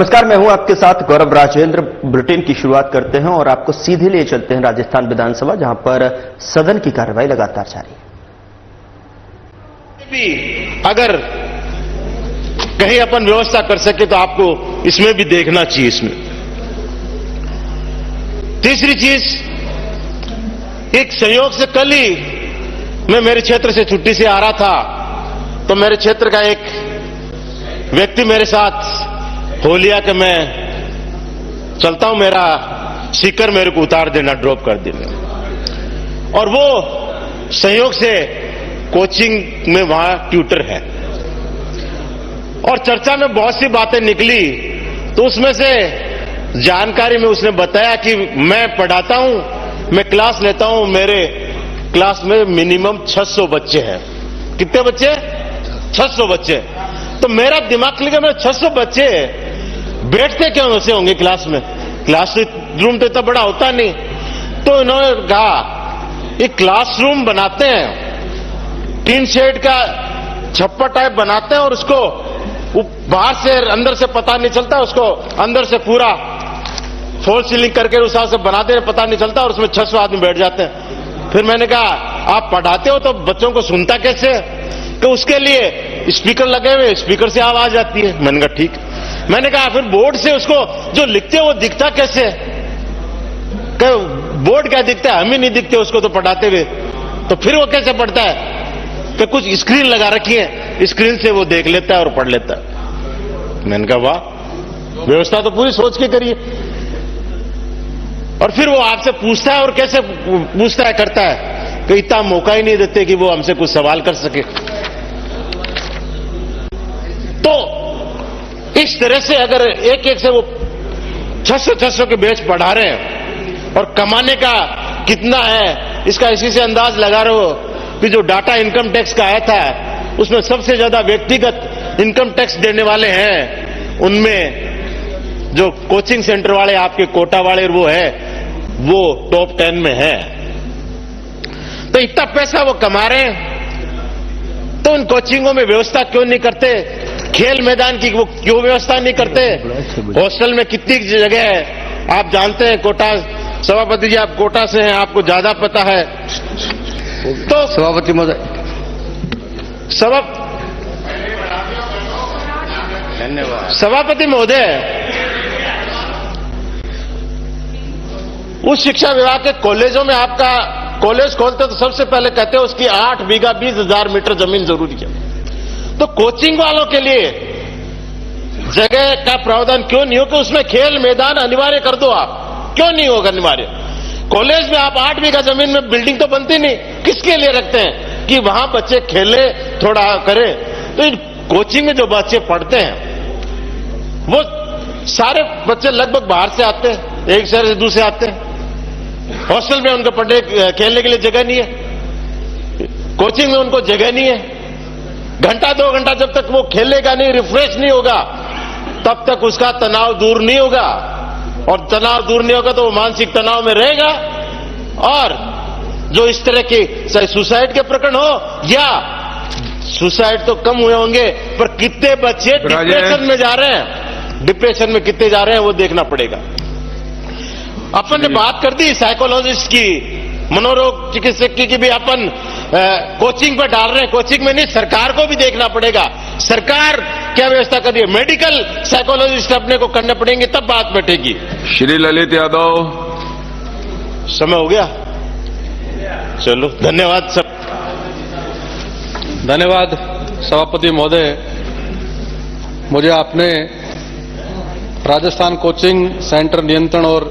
नमस्कार, मैं हूं आपके साथ गौरव राजेंद्र। बुलेटिन की शुरुआत करते हैं और आपको सीधे ले चलते हैं राजस्थान विधानसभा, जहां पर सदन की कार्रवाई लगातार जारी है। अगर कहीं अपन व्यवस्था कर सके तो आपको इसमें भी देखना चाहिए। इसमें तीसरी चीज, एक संयोग से कल ही मैं मेरे क्षेत्र से छुट्टी से आ रहा था तो मेरे क्षेत्र का एक व्यक्ति मेरे साथ हो लिया कि मैं चलता हूं, मेरा सीकर मेरे को उतार देना, ड्रॉप कर देना। और वो संयोग से कोचिंग में वहां ट्यूटर है और चर्चा में बहुत सी बातें निकली। तो उसमें से जानकारी में उसने बताया कि मैं पढ़ाता हूं, मैं क्लास लेता हूं, मेरे क्लास में मिनिमम 600 बच्चे हैं। कितने बच्चे? 600 बच्चे। तो मेरा दिमाग खुल गया, मेरे 600 बच्चे बैठते क्यों ऐसे होंगे क्लास में? क्लास रूम तो इतना बड़ा होता नहीं। तो इन्होंने कहा एक क्लासरूम बनाते हैं, टीन शेड का छप्पर टाइप बनाते हैं और उसको बाहर से अंदर से पता नहीं चलता, उसको अंदर से पूरा फॉल सीलिंग करके उस हिसाब से बनाते हैं, पता नहीं चलता और उसमें 600 आदमी बैठ जाते हैं। फिर मैंने कहा आप पढ़ाते हो तो बच्चों को सुनता कैसे? तो उसके लिए स्पीकर लगे हुए, स्पीकर से आवाज आती है। मैंने कहा ठीक। मैंने कहा फिर बोर्ड से उसको जो लिखते हो वो दिखता कैसे? बोर्ड क्या दिखता है? हम ही नहीं दिखते उसको तो पढ़ाते हुए, तो फिर वो कैसे पढ़ता है? कि कुछ स्क्रीन लगा रखी है, स्क्रीन से वो देख लेता है और पढ़ लेता है। मैंने कहा वाह, व्यवस्था तो पूरी सोच के करिए। और फिर वो आपसे पूछता है, और कैसे पूछता है, करता है कि इतना मौका ही नहीं देते कि वो हमसे कुछ सवाल कर सके। तो इस तरह से अगर एक एक से वो 600 के बैच पढ़ा रहे हैं और कमाने का कितना है इसका इसी से अंदाज लगा रहे हो कि जो डाटा इनकम टैक्स का आया था उसमें सबसे ज्यादा व्यक्तिगत इनकम टैक्स देने वाले हैं, उनमें जो कोचिंग सेंटर वाले आपके कोटा वाले वो है, वो टॉप 10 में है। तो इतना पैसा वो कमा रहे हैं तो उन कोचिंगों में व्यवस्था क्यों नहीं करते? खेल मैदान की वो क्यों व्यवस्था नहीं करते? हॉस्टल में कितनी जगह है आप जानते हैं। कोटा सभापति जी, आप कोटा से हैं, आपको ज्यादा पता है। तो सभापति महोदय, धन्यवाद। सभापति महोदय, उस शिक्षा विभाग के कॉलेजों में आपका कॉलेज खोलते तो सबसे पहले कहते हैं उसकी 8 बीघा 20,000 मीटर जमीन जरूरी है। तो कोचिंग वालों के लिए जगह का प्रावधान क्यों नहीं हो कि उसमें खेल मैदान अनिवार्य कर दो? आप क्यों नहीं होगा अनिवार्य? कॉलेज में आप 8 बीघा जमीन में बिल्डिंग तो बनती नहीं, किसके लिए रखते हैं? कि वहां बच्चे खेले, थोड़ा करें। तो इन कोचिंग में जो बच्चे पढ़ते हैं वो सारे बच्चे लगभग बाहर से आते हैं, एक शहर से दूसरे आते हैं। हॉस्टल में उनको पढ़ने खेलने के लिए जगह नहीं है, कोचिंग में उनको जगह नहीं है। घंटा 2 घंटा जब तक वो खेलेगा नहीं, रिफ्रेश नहीं होगा, तब तक उसका तनाव दूर नहीं होगा। और तनाव दूर नहीं होगा तो वो मानसिक तनाव में रहेगा। और जो इस तरह की चाहे सुसाइड के प्रकरण हो, या सुसाइड तो कम हुए होंगे पर कितने बच्चे डिप्रेशन में जा रहे हैं, डिप्रेशन में कितने जा रहे हैं वो देखना पड़ेगा। अपन ने बात कर दी साइकोलॉजिस्ट की, मनोरोग चिकित्सक की भी अपन कोचिंग पर डाल रहे हैं। कोचिंग में नहीं, सरकार को भी देखना पड़ेगा सरकार क्या व्यवस्था कर रही है। मेडिकल साइकोलॉजिस्ट अपने को करने पड़ेंगे, तब बात बैठेगी। श्री ललित यादव, समय हो गया, चलो धन्यवाद सब। धन्यवाद सभापति महोदय। मुझे आपने राजस्थान कोचिंग सेंटर नियंत्रण और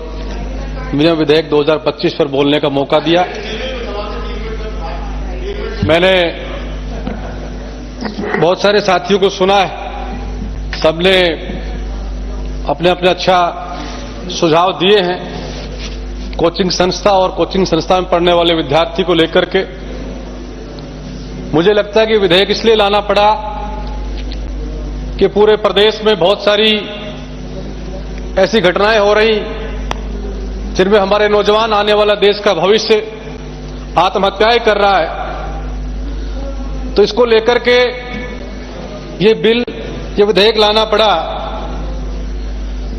विनियम विधेयक 2025 पर बोलने का मौका दिया। मैंने बहुत सारे साथियों को सुना है, सबने अपने अपने अच्छा सुझाव दिए हैं कोचिंग संस्था और कोचिंग संस्था में पढ़ने वाले विद्यार्थी को लेकर के। मुझे लगता है कि विधेयक इसलिए लाना पड़ा कि पूरे प्रदेश में बहुत सारी ऐसी घटनाएं हो रही जिनमें हमारे नौजवान आने वाला देश का भविष्य आत्महत्याएं कर रहा है। तो इसको लेकर के ये बिल, ये विधेयक लाना पड़ा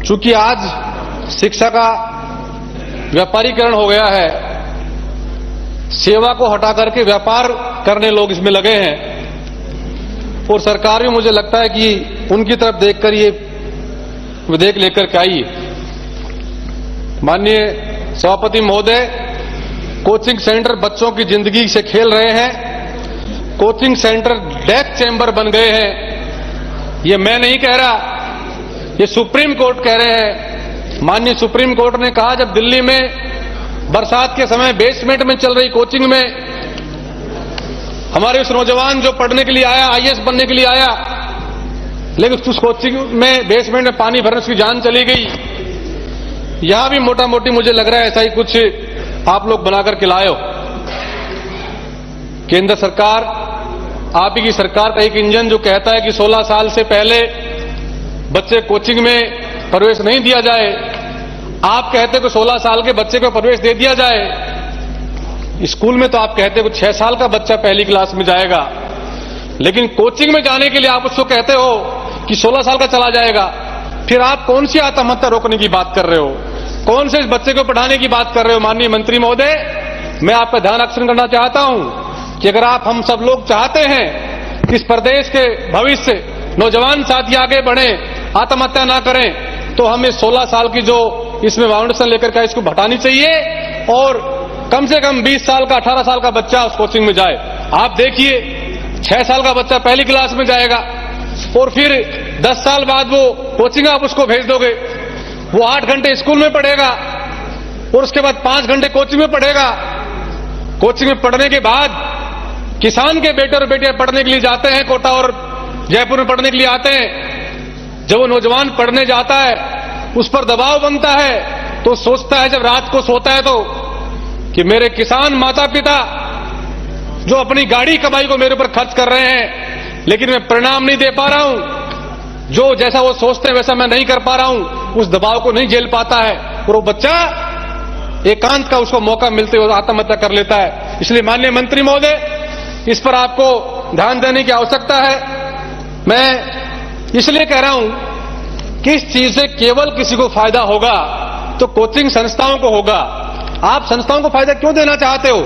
चूंकि आज शिक्षा का व्यापारीकरण हो गया है, सेवा को हटा करके व्यापार करने लोग इसमें लगे हैं और सरकार भी मुझे लगता है कि उनकी तरफ देखकर ये विधेयक लेकर के आई है। माननीय सभापति महोदय, कोचिंग सेंटर बच्चों की जिंदगी से खेल रहे हैं। कोचिंग सेंटर डेथ चैम्बर बन गए हैं। ये मैं नहीं कह रहा, ये सुप्रीम कोर्ट कह रहे हैं। माननीय सुप्रीम कोर्ट ने कहा, जब दिल्ली में बरसात के समय बेसमेंट में चल रही कोचिंग में हमारे उस नौजवान जो पढ़ने के लिए आया, आईएएस बनने के लिए आया, लेकिन उस कोचिंग में बेसमेंट में पानी भरने उसकी जान चली गई। यहां भी मोटा मोटी मुझे लग रहा है ऐसा ही कुछ आप लोग बनाकर के लाए हो। केंद्र सरकार, आप ही की सरकार का एक इंजन जो कहता है कि 16 साल से पहले बच्चे कोचिंग में प्रवेश नहीं दिया जाए, आप कहते हो कि 16 साल के बच्चे को प्रवेश दे दिया जाए। स्कूल में तो आप कहते हो कि 6 साल का बच्चा पहली क्लास में जाएगा, लेकिन कोचिंग में जाने के लिए आप उसको कहते हो कि 16 साल का चला जाएगा। फिर आप कौन सी आत्महत्या रोकने की बात कर रहे हो? कौन से इस बच्चे को पढ़ाने की बात कर रहे हो? माननीय मंत्री महोदय, मैं आपका ध्यान आकर्षण करना चाहता हूं कि अगर आप हम सब लोग चाहते हैं कि इस प्रदेश के भविष्य नौजवान साथी आगे बढ़े, आत्महत्या ना करें, तो हमें 16 साल की जो इसमें फाउंडेशन लेकर के इसको हटानी चाहिए और कम से कम 20 साल का, 18 साल का बच्चा उस कोचिंग में जाए। आप देखिए, 6 साल का बच्चा पहली क्लास में जाएगा और फिर 10 साल बाद वो कोचिंग आप उसको भेज दोगे, वो 8 घंटे स्कूल में पढ़ेगा और उसके बाद 5 घंटे कोचिंग में पढ़ेगा। कोचिंग में पढ़ने के बाद किसान के बेटे और बेटियां पढ़ने के लिए जाते हैं, कोटा और जयपुर में पढ़ने के लिए आते हैं। जब वो नौजवान पढ़ने जाता है, उस पर दबाव बनता है, तो सोचता है जब रात को सोता है तो कि मेरे किसान माता पिता जो अपनी गाड़ी कमाई को मेरे ऊपर खर्च कर रहे हैं, लेकिन मैं परिणाम नहीं दे पा रहा हूं, जो जैसा वो सोचते हैं वैसा मैं नहीं कर पा रहा हूं, उस दबाव को नहीं झेल पाता है और वो बच्चा एकांत का उसको मौका मिलते हुए आत्महत्या कर लेता है। इसलिए माननीय मंत्री महोदय, इस पर आपको ध्यान देने की आवश्यकता है। मैं इसलिए कह रहा हूं कि इस चीज से केवल किसी को फायदा होगा तो कोचिंग संस्थाओं को होगा। आप संस्थाओं को फायदा क्यों देना चाहते हो?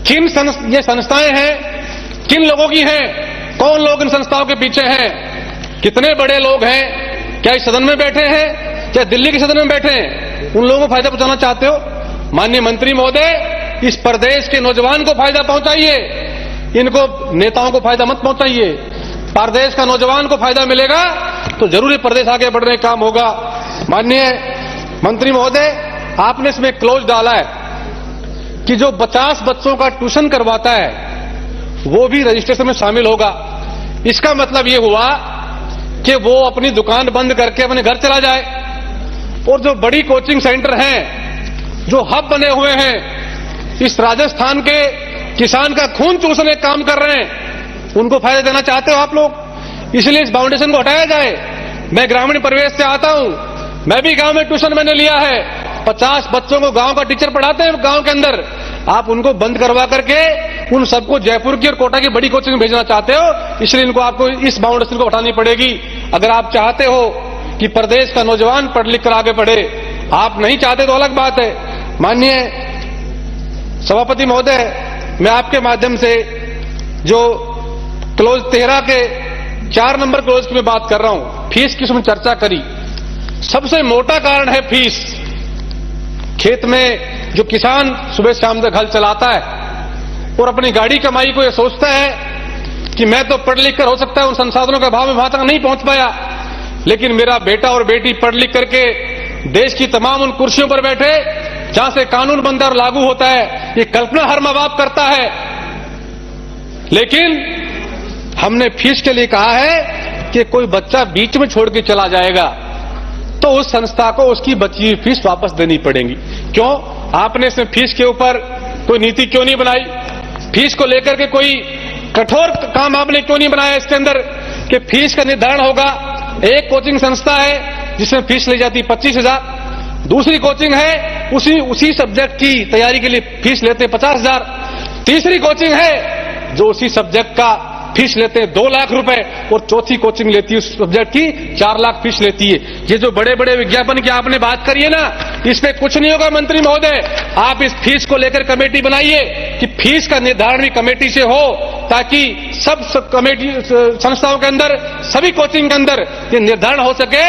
किन ये संस्थाएं हैं, किन लोगों की हैं, कौन लोग इन संस्थाओं के पीछे हैं, कितने बड़े लोग हैं, क्या इस सदन में बैठे हैं, क्या दिल्ली के सदन में बैठे हैं, उन लोगों को फायदा पहुंचाना चाहते हो? माननीय मंत्री महोदय, इस प्रदेश के नौजवान को फायदा पहुंचाइए, इनको नेताओं को फायदा मत पहुंचाइए। प्रदेश का नौजवान को फायदा मिलेगा तो जरूर ये प्रदेश आगे बढ़ने का काम होगा। माननीय मंत्री महोदय, आपने इसमें क्लोज डाला है कि जो 50 बच्चों का ट्यूशन करवाता है वो भी रजिस्ट्रेशन में शामिल होगा। इसका मतलब ये हुआ कि वो अपनी दुकान बंद करके अपने घर चला जाए और जो बड़ी कोचिंग सेंटर हैं, जो हब बने हुए हैं, इस राजस्थान के किसान का खून चूसने काम कर रहे हैं, उनको फायदा देना चाहते हो आप लोग। इसलिए इस फाउंडेशन को हटाया जाए। मैं ग्रामीण परिवेश से आता हूं, मैं भी गांव में ट्यूशन मैंने लिया है। 50 बच्चों को गांव का टीचर पढ़ाते हैं गांव के अंदर, आप उनको बंद करवा करके उन सबको जयपुर की और कोटा की बड़ी कोचिंग में भेजना चाहते हो। इसलिए इनको आपको इस फाउंडेशन को हटानी पड़ेगी अगर आप चाहते हो कि प्रदेश का नौजवान पढ़ लिख कर आगे बढ़े। आप नहीं चाहते तो अलग बात है। माननीय सभापति महोदय, मैं आपके माध्यम से जो क्लोज 13 के 4 नंबर क्लोज की मैं बात कर रहा हूं, फीस की उसमें चर्चा करी। सबसे मोटा कारण है फीस। खेत में जो किसान सुबह शाम तक हल चलाता है और अपनी गाड़ी कमाई को यह सोचता है कि मैं तो पढ़ लिख कर हो सकता है उन संसाधनों के अभाव में वहां तक नहीं पहुंच पाया, लेकिन मेरा बेटा और बेटी पढ़ लिख करके देश की तमाम उन कुर्सियों पर बैठे जहां से कानून बनता और लागू होता है, ये कल्पना हर मां बाप करता है। लेकिन हमने फीस के लिए कहा है कि कोई बच्चा बीच में छोड़ के चला जाएगा तो उस संस्था को उसकी बची हुई फीस वापस देनी पड़ेगी। क्यों? आपने इसमें फीस के ऊपर कोई नीति क्यों नहीं बनाई? फीस को लेकर के कोई कठोर काम आपने क्यों नहीं बनाया इसके अंदर कि फीस का निर्धारण होगा? एक कोचिंग संस्था है जिसमें फीस ली जाती 25,000, दूसरी कोचिंग है उसी सब्जेक्ट की तैयारी के लिए फीस लेते 50,000, तीसरी कोचिंग है जो उसी सब्जेक्ट का फीस लेते हैं 2 लाख रुपए, और चौथी कोचिंग लेती है उस सब्जेक्ट की 4 लाख फीस लेती है। ये जो बड़े बड़े विज्ञापन की आपने बात करी है ना, इस पे कुछ नहीं होगा मंत्री महोदय। आप इस फीस को लेकर कमेटी बनाइए कि फीस का निर्धारण भी कमेटी से हो, ताकि सब कमेटी संस्थाओं के अंदर, सभी कोचिंग के अंदर ये निर्धारण हो सके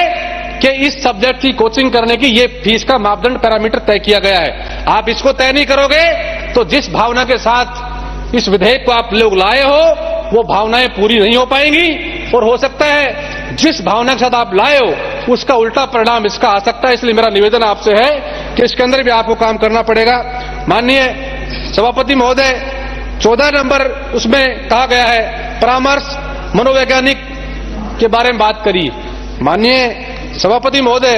कि इस सब्जेक्ट की कोचिंग करने की ये फीस का मापदंड पैरामीटर तय किया गया है। आप इसको तय नहीं करोगे तो जिस भावना के साथ इस विधेयक को आप लोग लाए हो वो भावनाएं पूरी नहीं हो पाएंगी, और हो सकता है जिस भावना के साथ आप लाए हो उसका उल्टा परिणाम इसका आ सकता है। इसलिए मेरा निवेदन आपसे है कि इसके अंदर भी आपको काम करना पड़ेगा। माननीय सभापति महोदय, 14 नंबर उसमें कहा गया है परामर्श मनोवैज्ञानिक के बारे में बात करी। माननीय सभापति महोदय,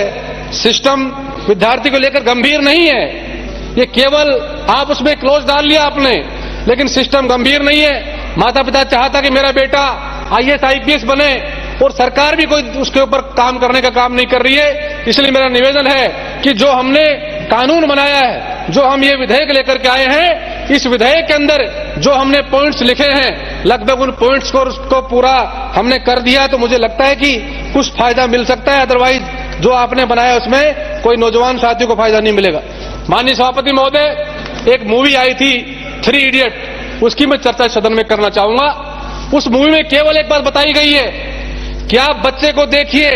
सिस्टम विद्यार्थी को लेकर गंभीर नहीं है, ये केवल आप उसमें क्लोज डाल लिया आपने, लेकिन सिस्टम गंभीर नहीं है। माता पिता चाहता कि मेरा बेटा आईएएस आईपीएस बने और सरकार भी कोई उसके ऊपर काम करने का काम नहीं कर रही है। इसलिए मेरा निवेदन है कि जो हमने कानून बनाया है, जो हम ये विधेयक लेकर के आए हैं, इस विधेयक के अंदर जो हमने पॉइंट्स लिखे हैं, लगभग उन पॉइंट्स को उसको पूरा हमने कर दिया, तो मुझे लगता है कि कुछ फायदा मिल सकता है। अदरवाइज जो आपने बनाया उसमें कोई नौजवान साथियों को फायदा नहीं मिलेगा। माननीय सभापति महोदय, एक मूवी आई थी 3 इडियट, उसकी मैं चर्चा सदन में करना चाहूंगा। उस मूवी में केवल एक बात बताई गई है कि आप बच्चे को देखिए,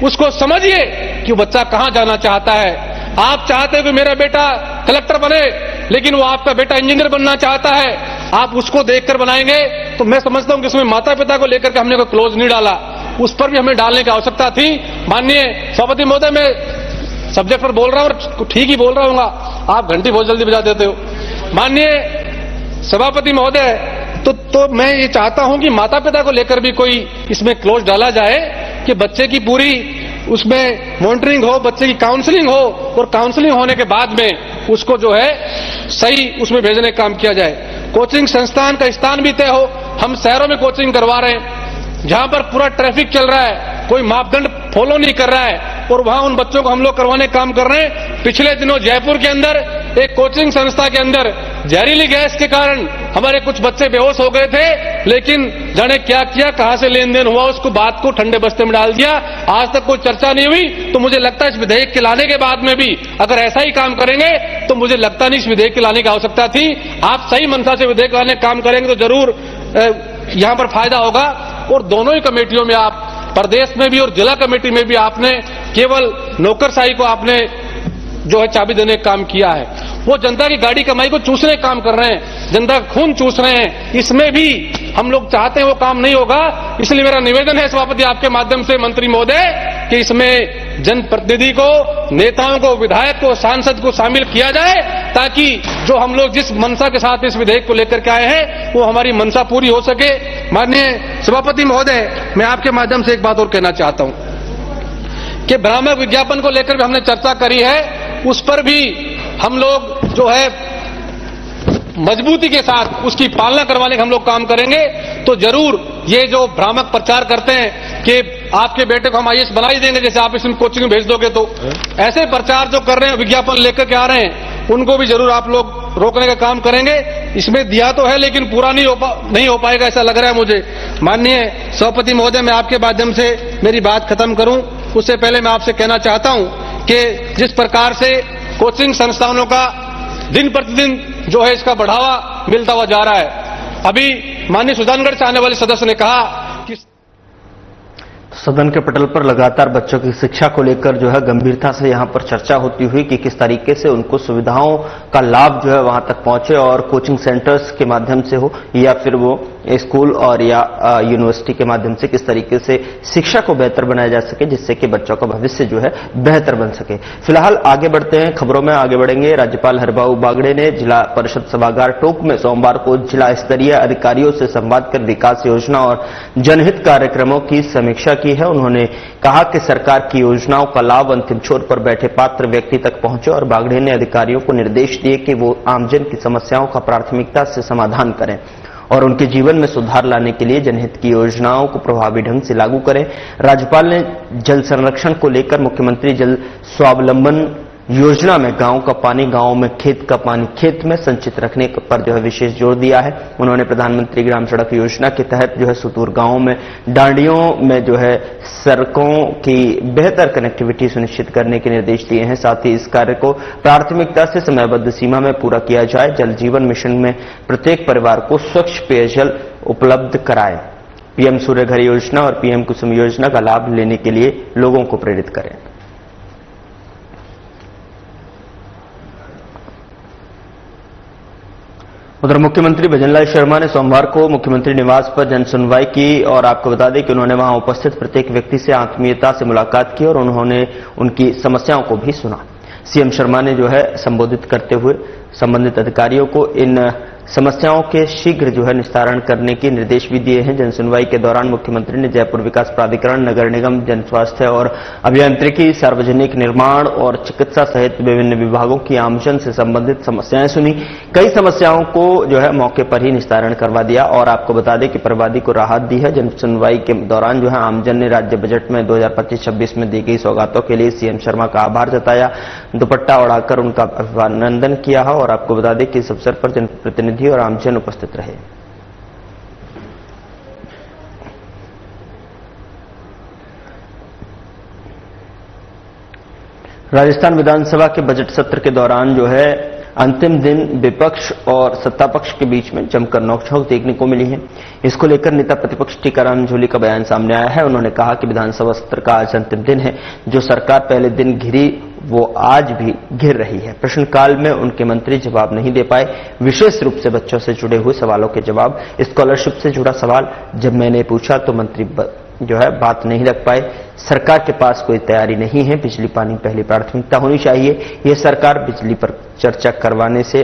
उसको समझिए कि बच्चा कहां जाना चाहता है। आप चाहते हो कि मेरा बेटा कलेक्टर बने, लेकिन वो आपका बेटा इंजीनियर बनना चाहता है, आप उसको देखकर बनाएंगे तो मैं समझता हूं कि इसमें माता पिता को लेकर के हमने कोई क्लोज नहीं डाला, उस पर भी हमें डालने की आवश्यकता थी। माननीय सभापति महोदय, मैं सब्जेक्ट पर बोल रहा हूं और ठीक ही बोल रहा हूंगा, आप घंटी बहुत जल्दी बजा देते हो। माननीय सभापति महोदय, तो मैं ये चाहता हूं कि माता पिता को लेकर भी कोई इसमें क्लोज डाला जाए कि बच्चे की पूरी उसमें मॉनिटरिंग हो, बच्चे की काउंसलिंग हो, और काउंसलिंग होने के बाद में उसको जो है सही उसमें भेजने का काम किया जाए। कोचिंग संस्थान का स्थान भी तय हो। हम शहरों में कोचिंग करवा रहे हैं जहां पर पूरा ट्रैफिक चल रहा है, कोई मापदंड फॉलो नहीं कर रहा है, और वहां उन बच्चों को हम लोग करवाने का काम कर रहे हैं। पिछले दिनों जयपुर के अंदर एक कोचिंग संस्था के अंदर जहरीली गैस के कारण हमारे कुछ बच्चे बेहोश हो गए थे, लेकिन जाने क्या किया, कहां से लेन देन हुआ, उसको बात को ठंडे बस्ते में डाल दिया। आज तक कोई चर्चा नहीं हुई। तो मुझे लगता है इस विधेयक के लाने के बाद में भी अगर ऐसा ही काम करेंगे तो मुझे लगता नहीं इस विधेयक के लाने की आवश्यकता थी। आप सही मनसा से विधेयक लाने का काम करेंगे तो जरूर यहां पर फायदा होगा। और दोनों ही कमेटियों में आप, प्रदेश में भी और जिला कमेटी में भी, आपने केवल नौकरशाही को आपने जो है चाबी देने का काम किया है। वो जनता की गाड़ी कमाई को चूसने का काम कर रहे हैं, जनता का खून चूस रहे हैं। इसमें भी हम लोग चाहते हैं वो काम नहीं होगा। इसलिए मेरा निवेदन है सभापति आपके माध्यम से मंत्री महोदय कि इसमें जनप्रतिनिधि को, नेताओं को, विधायक को, सांसद को शामिल किया जाए, ताकि जो हम लोग जिस मनसा के साथ इस विधेयक को लेकर के आए हैं वो हमारी मनसा पूरी हो सके। माननीय सभापति महोदय, मैं आपके माध्यम से एक बात और कहना चाहता हूं कि भ्रामक विज्ञापन को लेकर भी हमने चर्चा करी है, उस पर भी हम लोग जो है मजबूती के साथ उसकी पालना करवाने का हम लोग काम करेंगे। तो जरूर ये जो भ्रामक प्रचार करते हैं कि आपके बेटे को हम आईएएस बना ही देंगे जैसे आप इसमें कोचिंग भेज दोगे, तो ऐसे प्रचार जो कर रहे हैं, विज्ञापन लेकर के आ रहे हैं, उनको भी जरूर आप लोग रोकने का काम करेंगे। इसमें दिया तो है लेकिन पूरा नहीं हो पाएगा ऐसा लग रहा है मुझे। माननीय सभापति महोदय, मैं आपके माध्यम से मेरी बात खत्म करूं उससे पहले मैं आपसे कहना चाहता हूं कि जिस प्रकार से कोचिंग संस्थानों का दिन प्रतिदिन जो है इसका बढ़ावा मिलता हुआ जा रहा है, अभी माननीय सुजानगढ़ से आने वाले सदस्य ने कहा कि सदन के पटल पर लगातार बच्चों की शिक्षा को लेकर जो है गंभीरता से यहां पर चर्चा होती हुई कि किस तरीके से उनको सुविधाओं का लाभ जो है वहां तक पहुंचे, और कोचिंग सेंटर्स के माध्यम से हो या फिर वो स्कूल और या यूनिवर्सिटी के माध्यम से किस तरीके से शिक्षा को बेहतर बनाया जा सके, जिससे कि बच्चों का भविष्य जो है बेहतर बन सके। फिलहाल आगे बढ़ते हैं, खबरों में आगे बढ़ेंगे। राज्यपाल हरिभाऊ बागड़े ने जिला परिषद सभागार टोंक में सोमवार को जिला स्तरीय अधिकारियों से संवाद कर विकास योजना और जनहित कार्यक्रमों की समीक्षा की है। उन्होंने कहा कि सरकार की योजनाओं का लाभ अंतिम छोर पर बैठे पात्र व्यक्ति तक पहुंचे, और बागड़े ने अधिकारियों को निर्देश दिए कि वो आमजन की समस्याओं का प्राथमिकता से समाधान करें और उनके जीवन में सुधार लाने के लिए जनहित की योजनाओं को प्रभावी ढंग से लागू करें। राज्यपाल ने जल संरक्षण को लेकर मुख्यमंत्री जल स्वावलंबन योजना में गांव का पानी गांव में, खेत का पानी खेत में संचित रखने पर जो है विशेष जोर दिया है। उन्होंने प्रधानमंत्री ग्राम सड़क योजना के तहत जो है सुदूर गांवों में, डांडियों में जो है सड़कों की बेहतर कनेक्टिविटी सुनिश्चित करने के निर्देश दिए हैं। साथ ही इस कार्य को प्राथमिकता से समयबद्ध सीमा में पूरा किया जाए। जल जीवन मिशन में प्रत्येक परिवार को स्वच्छ पेयजल उपलब्ध कराएं। पीएम सूर्य घर योजना और पीएम कुसुम योजना का लाभ लेने के लिए लोगों को प्रेरित करें। उधर मुख्यमंत्री भजनलाल शर्मा ने सोमवार को मुख्यमंत्री निवास पर जनसुनवाई की और आपको बता दें कि उन्होंने वहां उपस्थित प्रत्येक व्यक्ति से आत्मीयता से मुलाकात की और उन्होंने उनकी समस्याओं को भी सुना। सीएम शर्मा ने जो है संबोधित करते हुए संबंधित अधिकारियों को इन समस्याओं के शीघ्र जो है निस्तारण करने के निर्देश भी दिए हैं। जनसुनवाई के दौरान मुख्यमंत्री ने जयपुर विकास प्राधिकरण, नगर निगम, जन स्वास्थ्य और अभियांत्रिकी, सार्वजनिक निर्माण और चिकित्सा सहित विभिन्न विभागों की आमजन से संबंधित समस्याएं सुनी। कई समस्याओं को जो है मौके पर ही निस्तारण करवा दिया और आपको बता दें कि बर्बादी को राहत दी है। जनसुनवाई के दौरान जो है आमजन ने राज्य बजट में 2025-26 में दी गई सौगातों के लिए सीएम शर्मा का आभार जताया, दुपट्टा ओढ़ाकर उनका अभिनंदन किया है और आपको बता दें कि इस अवसर पर जनप्रतिनिधि और आमजन उपस्थित रहे। राजस्थान विधानसभा के बजट सत्र के दौरान जो है अंतिम दिन विपक्ष और सत्ता पक्ष के बीच में जमकर नोकझोंक देखने को मिली है। इसको लेकर नेता प्रतिपक्ष टीकाराम जूली का बयान सामने आया है। उन्होंने कहा कि विधानसभा सत्र का आज अंतिम दिन है। जो सरकार पहले दिन घिरी वो आज भी घिर रही है। प्रश्नकाल में उनके मंत्री जवाब नहीं दे पाए। विशेष रूप से बच्चों से जुड़े हुए सवालों के जवाब, स्कॉलरशिप से जुड़ा सवाल जब मैंने पूछा तो मंत्री जो है बात नहीं रख पाए। सरकार के पास कोई तैयारी नहीं है। बिजली पानी पहली प्राथमिकता होनी चाहिए। यह सरकार बिजली पर चर्चा करवाने से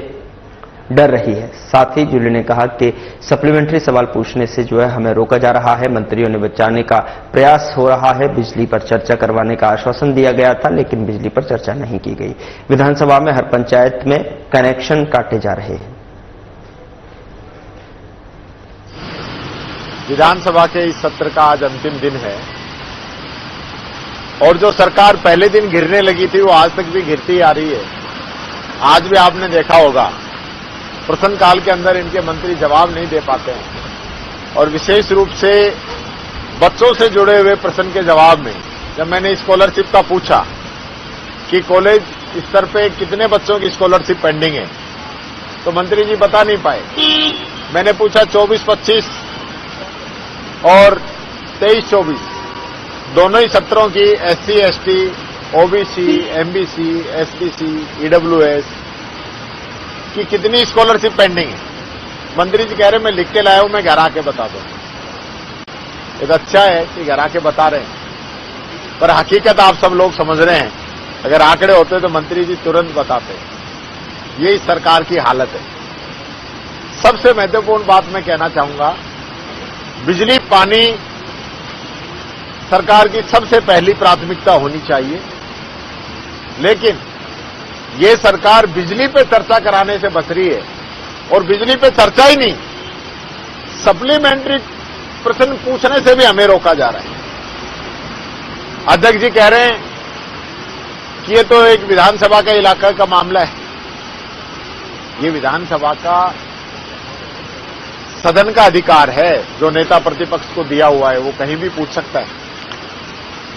डर रही है। साथ ही जूली ने कहा कि सप्लीमेंट्री सवाल पूछने से जो है हमें रोका जा रहा है। मंत्रियों ने बचाने का प्रयास हो रहा है। बिजली पर चर्चा करवाने का आश्वासन दिया गया था लेकिन बिजली पर चर्चा नहीं की गई। विधानसभा में हर पंचायत में कनेक्शन काटे जा रहे हैं। विधानसभा के इस सत्र का आज अंतिम दिन है और जो सरकार पहले दिन गिरने लगी थी वो आज तक भी गिरती आ रही है। आज भी आपने देखा होगा प्रश्नकाल के अंदर इनके मंत्री जवाब नहीं दे पाते हैं और विशेष रूप से बच्चों से जुड़े हुए प्रश्न के जवाब में जब मैंने स्कॉलरशिप का पूछा कि कॉलेज स्तर पे कितने बच्चों की स्कॉलरशिप पेंडिंग है तो मंत्री जी बता नहीं पाए। मैंने पूछा 24-25 और 23-24 दोनों ही सत्रों की SC, ST, OBC, MBC, SBC, EWS की कितनी स्कॉलरशिप पेंडिंग है। मंत्री जी कह रहे मैं लिख के लाया हूं, मैं घर आके बता दूं। ये अच्छा है कि घर आके बता रहे हैं पर हकीकत आप सब लोग समझ रहे हैं। अगर आंकड़े होते तो मंत्री जी तुरंत बताते। ये इस सरकार की हालत है। सबसे महत्वपूर्ण बात मैं कहना चाहूंगा, बिजली पानी सरकार की सबसे पहली प्राथमिकता होनी चाहिए लेकिन ये सरकार बिजली पे चर्चा कराने से बच रही है और बिजली पे चर्चा ही नहीं, सप्लीमेंट्री प्रश्न पूछने से भी हमें रोका जा रहा है। अध्यक्ष जी कह रहे हैं कि ये तो एक विधानसभा का इलाका का मामला है। ये विधानसभा का सदन का अधिकार है जो नेता प्रतिपक्ष को दिया हुआ है, वो कहीं भी पूछ सकता है।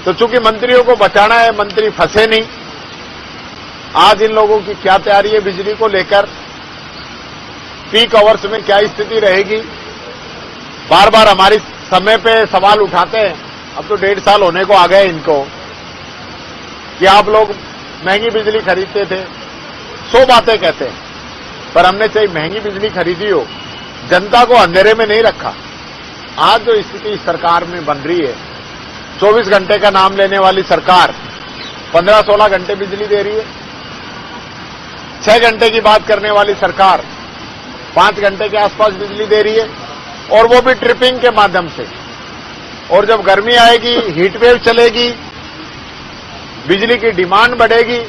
तो चूंकि मंत्रियों को बचाना है, मंत्री फंसे नहीं। आज इन लोगों की क्या तैयारी है बिजली को लेकर, पीक आवर्स में क्या स्थिति रहेगी। बार बार हमारी समय पे सवाल उठाते हैं। अब तो 1.5 साल होने को आ गए इनको कि आप लोग महंगी बिजली खरीदते थे। 100 बातें कहते हैं पर हमने चाहे महंगी बिजली खरीदी हो, जनता को अंधेरे में नहीं रखा। आज जो स्थिति सरकार में बन रही है, 24 घंटे का नाम लेने वाली सरकार 15-16 घंटे बिजली दे रही है। 6 घंटे की बात करने वाली सरकार 5 घंटे के आसपास बिजली दे रही है और वो भी ट्रिपिंग के माध्यम से। और जब गर्मी आएगी, हीट वेव चलेगी, बिजली की डिमांड बढ़ेगी,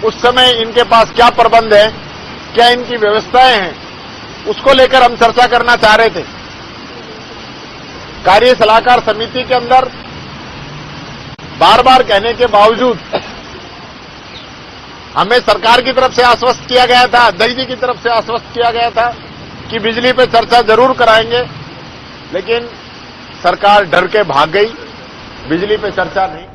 उस समय इनके पास क्या प्रबंध है, क्या इनकी व्यवस्थाएं हैं, उसको लेकर हम चर्चा करना चाह रहे थे। कार्य सलाहकार समिति के अंदर बार बार कहने के बावजूद हमें सरकार की तरफ से आश्वस्त किया गया था, अध्यक्ष जी की तरफ से आश्वस्त किया गया था कि बिजली पे चर्चा जरूर कराएंगे, लेकिन सरकार डर के भाग गई, बिजली पे चर्चा नहीं।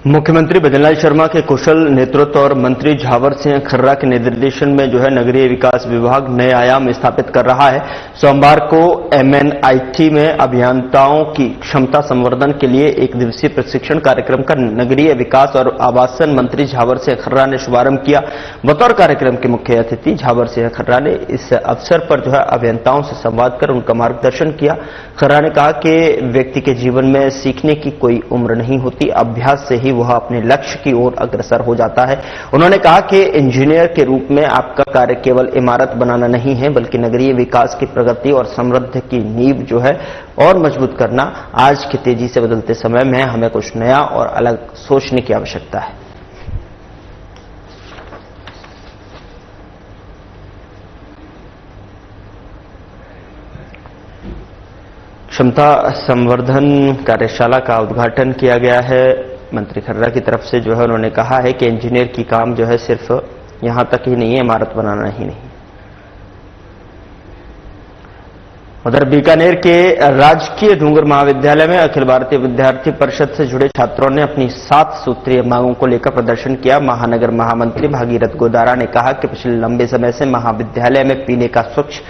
मुख्यमंत्री भजनलाल शर्मा के कुशल नेतृत्व और मंत्री झावर सिंह खर्रा के निर्देशन में जो है नगरीय विकास विभाग नए आयाम स्थापित कर रहा है। सोमवार को MNIT में अभियंताओं की क्षमता संवर्धन के लिए एक दिवसीय प्रशिक्षण कार्यक्रम का नगरीय विकास और आवासन मंत्री झावर सिंह खर्रा ने शुभारंभ किया। बतौर कार्यक्रम के मुख्य अतिथि झावर सिंह खर्रा ने इस अवसर पर जो है अभियंताओं से संवाद कर उनका मार्गदर्शन किया। खर्रा ने कहा कि व्यक्ति के जीवन में सीखने की कोई उम्र नहीं होती, अभ्यास से ही वह अपने लक्ष्य की ओर अग्रसर हो जाता है। उन्होंने कहा कि इंजीनियर के रूप में आपका कार्य केवल इमारत बनाना नहीं है, बल्कि नगरीय विकास की प्रगति और समृद्धि की नींव जो है और मजबूत करना। आज के तेजी से बदलते समय में हमें कुछ नया और अलग सोचने की आवश्यकता है। क्षमता संवर्धन कार्यशाला का उद्घाटन किया गया है। मंत्री खर्रा की तरफ से जो है उन्होंने कहा है कि इंजीनियर की काम जो है सिर्फ यहां तक ही नहीं है, इमारत बनाना ही नहीं। उधर बीकानेर के राजकीय डूंगर महाविद्यालय में अखिल भारतीय विद्यार्थी परिषद से जुड़े छात्रों ने अपनी 7 सूत्रीय मांगों को लेकर प्रदर्शन किया। महानगर महामंत्री भागीरथ गोदारा ने कहा कि पिछले लंबे समय से महाविद्यालय में पीने का स्वच्छ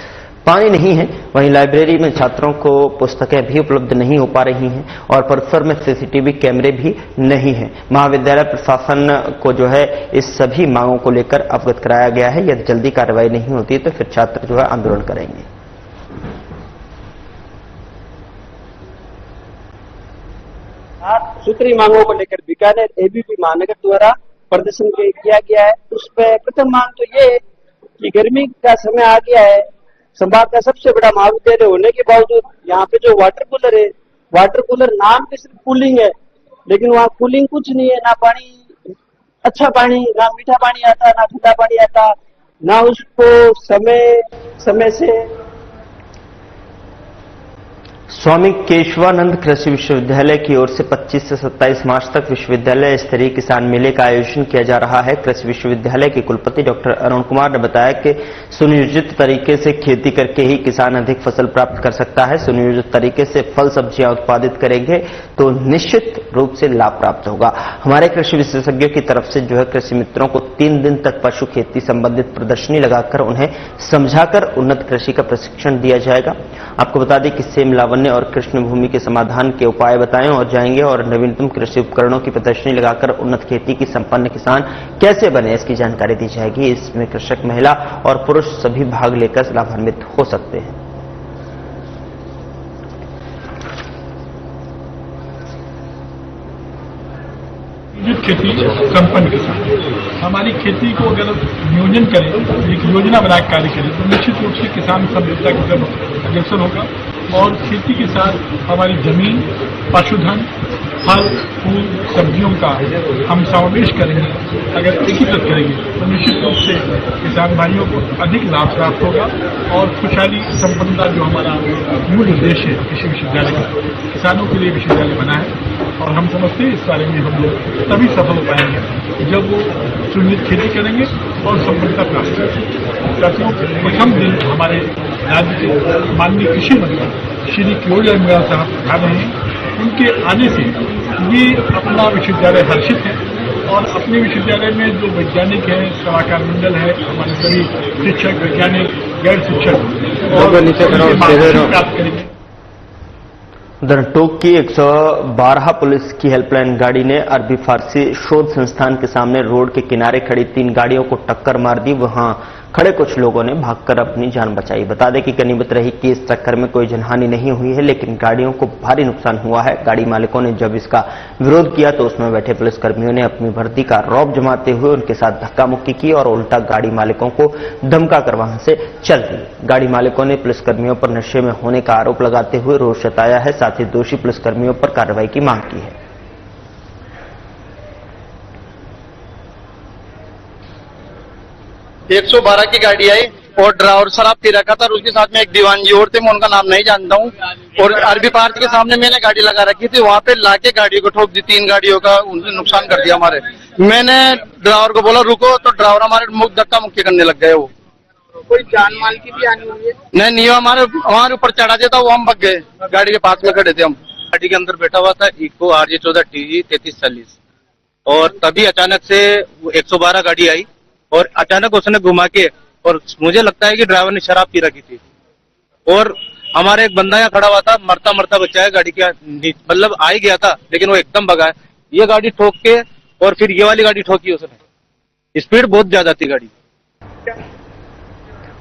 पानी नहीं है, वहीं लाइब्रेरी में छात्रों को पुस्तकें भी उपलब्ध नहीं हो पा रही हैं और परिसर में CCTV कैमरे भी नहीं हैं। महाविद्यालय प्रशासन को जो है इस सभी मांगों को लेकर अवगत कराया गया है। यदि जल्दी कार्रवाई नहीं होती तो फिर छात्र जो है आंदोलन करेंगे। सूत्री मांगों को लेकर बीकानेर ABP महानगर द्वारा प्रदर्शन किया गया है। उस पर प्रथम मांग तो ये है कि गर्मी का समय आ गया है, संभाग का सबसे बड़ा महाविद्यालय होने के बावजूद यहाँ पे जो वाटर कूलर है, वाटर कूलर नाम पे सिर्फ कूलिंग है, लेकिन वहाँ कूलिंग कुछ नहीं है। ना पानी, अच्छा पानी, ना मीठा पानी आता, ना ठंडा पानी आता, ना उसको समय से। स्वामी केशवानंद कृषि विश्वविद्यालय की ओर से 25 से 27 मार्च तक विश्वविद्यालय स्तरीय किसान मेले का आयोजन किया जा रहा है। कृषि विश्वविद्यालय के कुलपति डॉक्टर अरुण कुमार ने बताया कि सुनियोजित तरीके से खेती करके ही किसान अधिक फसल प्राप्त कर सकता है। सुनियोजित तरीके से फल सब्जियां उत्पादित करेंगे तो निश्चित रूप से लाभ प्राप्त होगा। हमारे कृषि विशेषज्ञों की तरफ से जो है कृषि मित्रों को 3 दिन तक पशु खेती संबंधित प्रदर्शनी लगाकर उन्हें समझाकर उन्नत कृषि का प्रशिक्षण दिया जाएगा। आपको बता दें कि सेम लावण्य और कृष्ण भूमि के समाधान के उपाय बताएं और जाएंगे और नवीनतम कृषि उपकरणों की प्रदर्शनी लगाकर उन्नत खेती की संपन्न किसान कैसे बने, इसकी जानकारी दी जाएगी। इसमें कृषक, महिला और पुरुष सभी भाग लेकर लाभान्वित हो सकते हैं। खेती संपन्न किसान, हमारी खेती को अगर नियोजन करें, एक योजना बना कार्य करें तो निश्चित रूप से किसान समृद्धता की तरफ अग्रसर होगा और खेती के साथ हमारी जमीन, पशुधन, फल, फूल, सब्जियों का हम समावेश करेंगे, अगर एकीकृत करेंगे तो निश्चित रूप से किसान भाइयों को अधिक लाभ प्राप्त होगा और खुशहाली संपन्नता जो हमारा मूल उद्देश्य है कृषि विश्वविद्यालय का, किसानों के लिए विश्वविद्यालय बना है और हम समझते हैं इस बारे में हम लोग तभी सफल हो पाएंगे जब वो सुनिश्चित खेती करेंगे और संपन्नता प्राप्त करेंगे। साथियों, प्रथम दिन हमारे राज्य के माननीय कृषि मंत्री श्री केवल मीणा साहब आ रहे हैं। उनके आने से ये अपना विश्वविद्यालय हर्षित है और अपने विश्वविद्यालय में जो वैज्ञानिक है, सलाहकार मंडल है, हमारे सभी शिक्षक, वैज्ञानिक, गैर शिक्षक और प्राप्त करेंगे। उधर टोंक की 112 पुलिस की हेल्पलाइन गाड़ी ने अरबी फारसी शोध संस्थान के सामने रोड के किनारे खड़ी 3 गाड़ियों को टक्कर मार दी। वहां खड़े कुछ लोगों ने भागकर अपनी जान बचाई। बता दें कि गनीमत रही कि इस टक्कर में कोई जनहानि नहीं हुई है, लेकिन गाड़ियों को भारी नुकसान हुआ है। गाड़ी मालिकों ने जब इसका विरोध किया तो उसमें बैठे पुलिसकर्मियों ने अपनी वर्दी का रौब जमाते हुए उनके साथ धक्का मुक्की की और उल्टा गाड़ी मालिकों को धमकाकर वहां से चल दी। गाड़ी मालिकों ने पुलिसकर्मियों पर नशे में होने का आरोप लगाते हुए रोष जताया है, साथ ही दोषी पुलिसकर्मियों पर कार्रवाई की मांग की है। 112 की गाड़ी आई और ड्राइवर शराब पी रखा था और उसके साथ में एक दीवान जी और थे, मैं उनका नाम नहीं जानता हूँ। और अरबी पार्क के सामने मैंने गाड़ी लगा रखी थी, वहां पे लाके गाड़ी को ठोक दी, 3 गाड़ियों का उन्होंने नुकसान कर दिया हमारे। मैंने ड्राइवर को बोला रुको, तो ड्राइवर हमारे मुख धक्का मुक्की करने लग गए। वो कोई जान माल की भी हानि हुई है? नहीं, हमारे ऊपर चढ़ा दिया था, वो हम भग गए। गाड़ी के पास में खड़े थे हम। गाड़ी के अंदर बैठा हुआ था इको RJ 14 TG 3340, और तभी अचानक से 112 गाड़ी आई और अचानक उसने घुमा के, और मुझे लगता है कि ड्राइवर ने शराब पी रखी थी, और हमारे एक बंदा यहाँ खड़ा हुआ था, मरता मरता बचा है गाड़ी का, मतलब आ ही गया था, लेकिन वो एकदम भगा है। ये गाड़ी ठोक के और फिर ये वाली गाड़ी ठोकी उसने। स्पीड बहुत ज्यादा थी गाड़ी।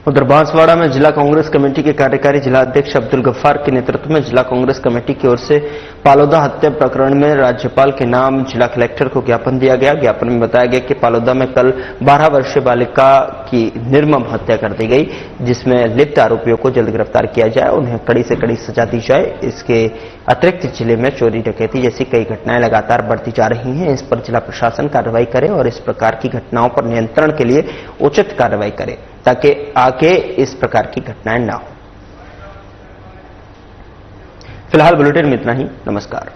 उधर बांसवाड़ा में जिला कांग्रेस कमेटी के कार्यकारी जिला अध्यक्ष अब्दुल गफ्फार के नेतृत्व में जिला कांग्रेस कमेटी की ओर से पालोदा हत्या प्रकरण में राज्यपाल के नाम जिला कलेक्टर को ज्ञापन दिया गया। ज्ञापन में बताया गया कि पालोदा में कल 12 वर्षीय बालिका की निर्मम हत्या कर दी गई, जिसमें लिप्त आरोपियों को जल्द गिरफ्तार किया जाए, उन्हें कड़ी से कड़ी सजा दी जाए। इसके अतिरिक्त जिले में चोरी डकैती जैसी कई घटनाएं लगातार बढ़ती जा रही हैं। इस पर जिला प्रशासन कार्रवाई करे और इस प्रकार की घटनाओं पर नियंत्रण के लिए उचित कार्रवाई करे, ताकि आगे इस प्रकार की घटनाएं ना हो। फिलहाल बुलेटिन में इतना ही। नमस्कार।